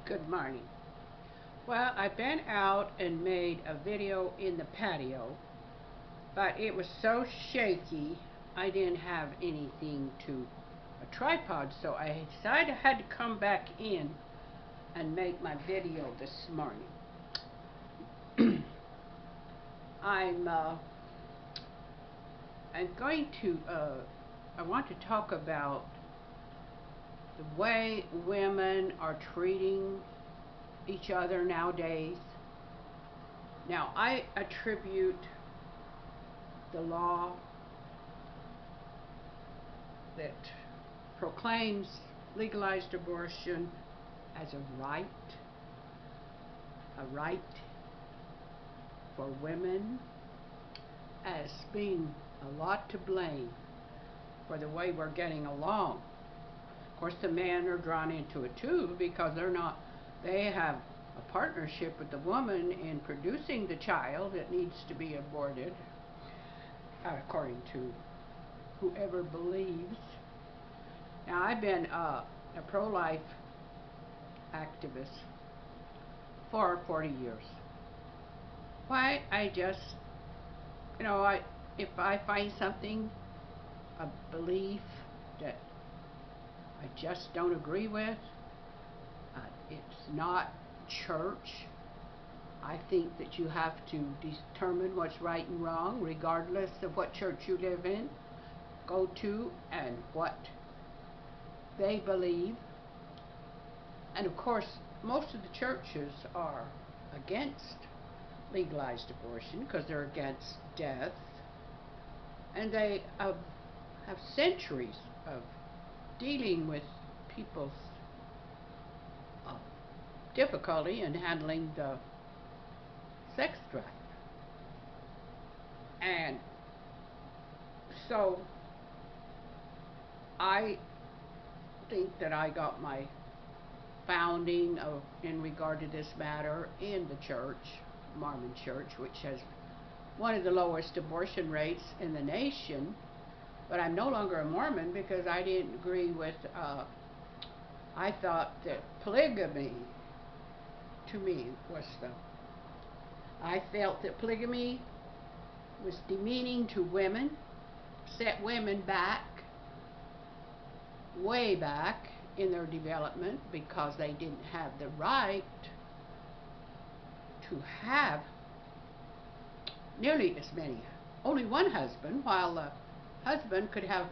Good morning. Well, I've been out and made a video in the patio, but it was so shaky I didn't have anything a tripod, so I decided I had to come back in and make my video this morning. I want to talk about the way women are treating each other nowadays. Now, I attribute the law that proclaims legalized abortion as a right for women, as being a lot to blame for the way we're getting along. Of course, the men are drawn into it too, because they have a partnership with the woman in producing the child that needs to be aborted, according to whoever believes. Now, I've been a pro-life activist for 40 years. Why? If I find something, a belief that I just don't agree with, it's not church. I think that you have to determine what's right and wrong, regardless of what church you live in, go to, and what they believe. And of course, most of the churches are against legalized abortion because they're against death, and they have centuries of dealing with people's difficulty in handling the sex drive. And so I think that I got my founding in regard to this matter in the church, Mormon church, which has one of the lowest abortion rates in the nation. But I'm no longer a Mormon because I didn't agree with, I thought that polygamy, to me, I felt that polygamy was demeaning to women, set women back, way back in their development, because they didn't have the right to have nearly as many, only one husband, while the husband could have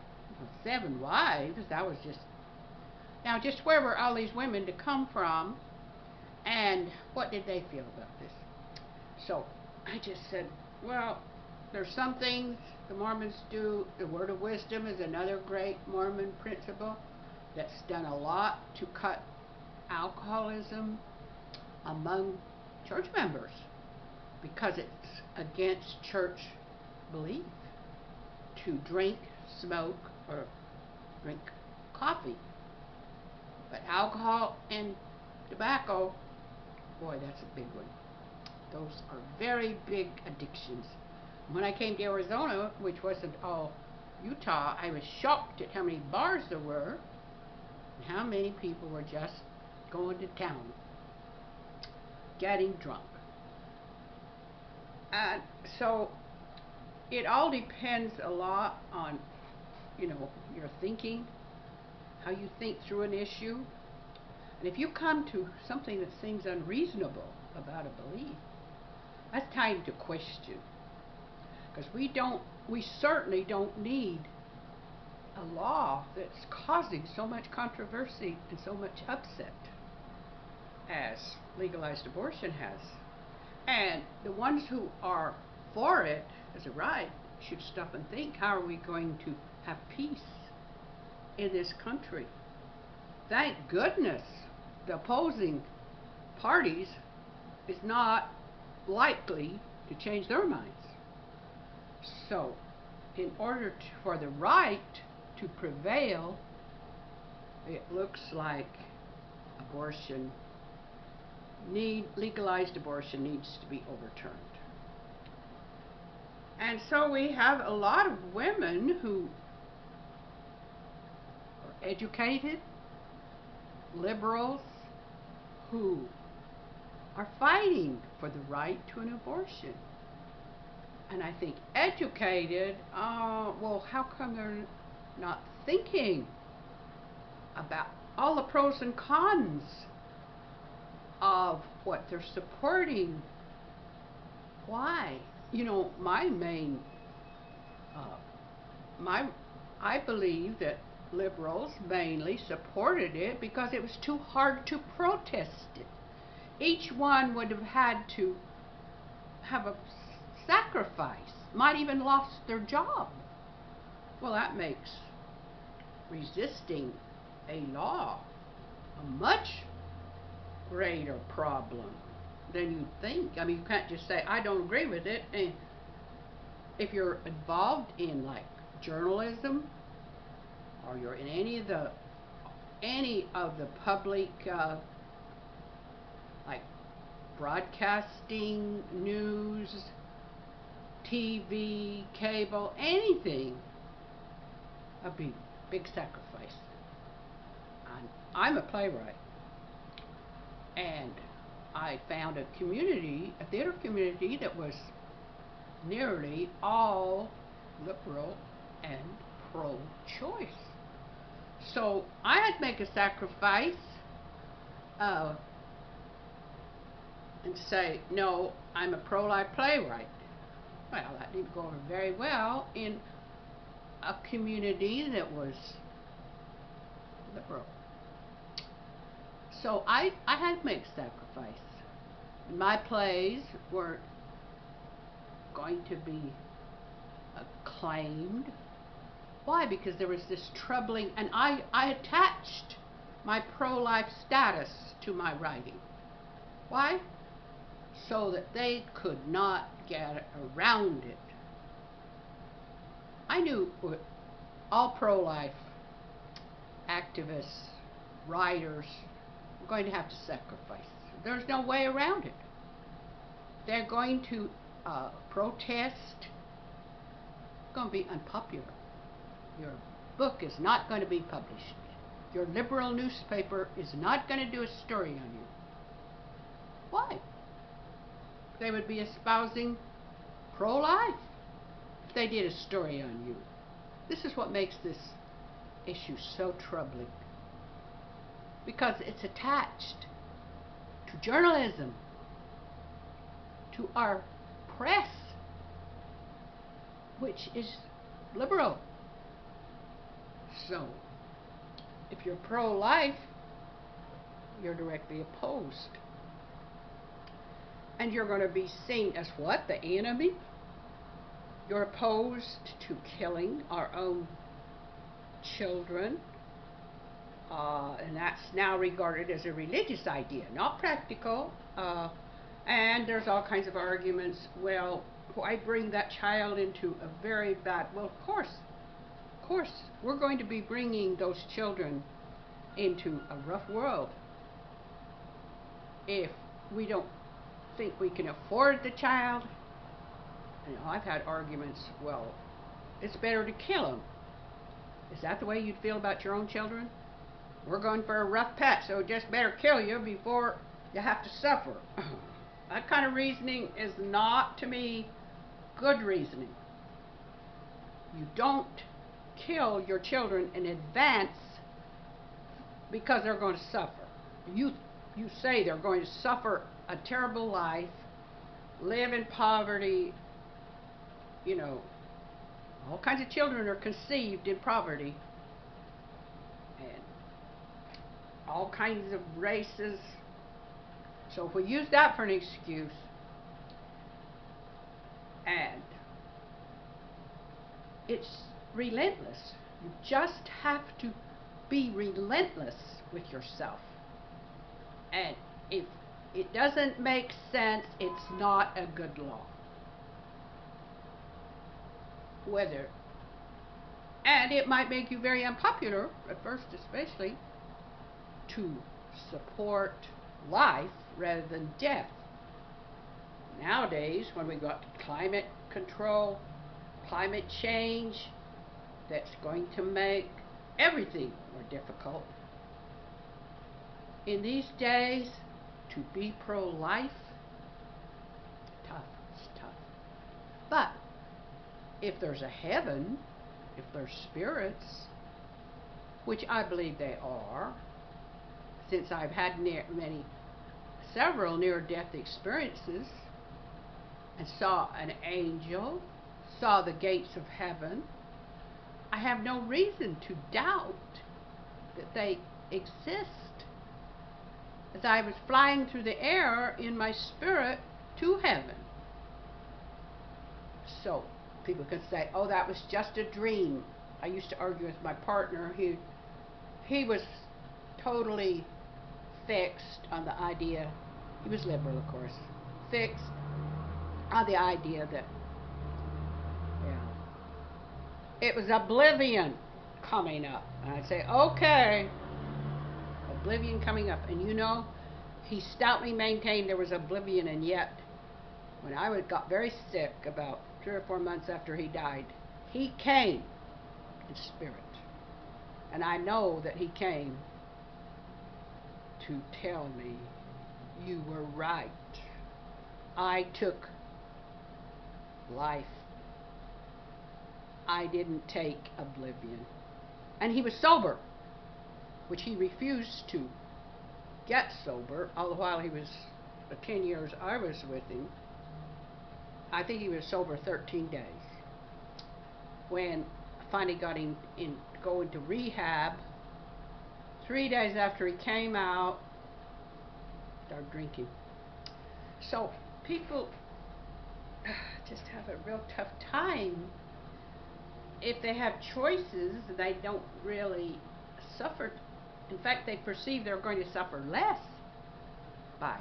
7 wives. That was just where were all these women to come from, and what did they feel about this? So I just said, well, there's some things the Mormons do. The word of wisdom is another great Mormon principle that's done a lot to cut alcoholism among church members, because it's against church belief to drink, smoke, or drink coffee. But alcohol and tobacco, boy, that's a big one. Those are very big addictions. When I came to Arizona, which wasn't all Utah, I was shocked at how many bars there were and how many people were just going to town, getting drunk. And so it all depends a lot on, your thinking, how you think through an issue. And if you come to something that seems unreasonable about a belief, that's time to question. Because we certainly don't need a law that's causing so much controversy and so much upset as legalized abortion has. And the ones who are for it as a right should stop and think, how are we going to have peace in this country? Thank goodness the opposing parties is not likely to change their minds. So, in order for the right to prevail, it looks like legalized abortion needs to be overturned. And so we have a lot of women who are educated, liberals, who are fighting for the right to an abortion. And I think educated, well, how come they're not thinking about all the pros and cons of what they're supporting? Why? You know, I believe that liberals mainly supported it because it was too hard to protest it. Each one would have had to have a sacrifice, might even lost their job. Well, that makes resisting a law a much greater problem than you think. I mean, you can't just say, I don't agree with it. And if you're involved in like journalism, or you're in any of the public like broadcasting, news, TV, cable, anything, a big sacrifice. I'm a playwright, and I found a theater community that was nearly all liberal and pro-choice. So I had to make a sacrifice and say, no, I'm a pro-life playwright. Well, that didn't go over very well in a community that was liberal. So I had to make a sacrifice. My plays weren't going to be acclaimed. Why? Because there was this troubling, and I attached my pro-life status to my writing. Why? So that they could not get around it. I knew all pro-life activists, writers, were going to have to sacrifice. There's no way around it. They're going to protest. It's going to be unpopular. Your book is not going to be published. Your liberal newspaper is not going to do a story on you. Why? They would be espousing pro-life if they did a story on you. This is what makes this issue so troubling, because it's attached to journalism, to our press, which is liberal. So, if you're pro-life, you're directly opposed. And you're going to be seen as what? The enemy? You're opposed to killing our own children. And that's now regarded as a religious idea, not practical. And there's all kinds of arguments. Well, why bring that child into a very bad... Well, of course, we're going to be bringing those children into a rough world if we don't think we can afford the child. You know, I've had arguments, well, it's better to kill them. Is that the way you'd feel about your own children? We're going for a rough patch, so just better kill you before you have to suffer. That kind of reasoning is not, to me, good reasoning. You don't kill your children in advance because they're going to suffer. You say they're going to suffer a terrible life, live in poverty. You know, all kinds of children are conceived in poverty, and all kinds of races. So if we use that for an excuse, and it's relentless. You just have to be relentless with yourself. And if it doesn't make sense, it's not a good law. And it might make you very unpopular, at first especially, to support life rather than death. Nowadays, when we've got climate control, climate change, that's going to make everything more difficult. In these days, to be pro-life, tough, it's tough. But if there's a heaven, if there's spirits, which I believe they are, since I've had several near-death experiences, and saw an angel, saw the gates of heaven, I have no reason to doubt that they exist. As I was flying through the air in my spirit to heaven. So people can say, oh, that was just a dream. I used to argue with my partner. He was totally fixed on the idea, he was liberal of course, fixed on the idea that, it was oblivion coming up. And I'd say, okay, oblivion coming up. And you know, he stoutly maintained there was oblivion, and yet, when I got very sick about 3 or 4 months after he died, he came in spirit. And I know that he came to tell me, you were right. I took life. I didn't take oblivion. And he was sober, which he refused to get sober, all the while he was, the 10 years I was with him, I think he was sober 13 days. When I finally got him going to rehab, 3 days after he came out, started drinking. So people just have a real tough time. If they have choices, they don't really suffer. In fact, they perceive they're going to suffer less by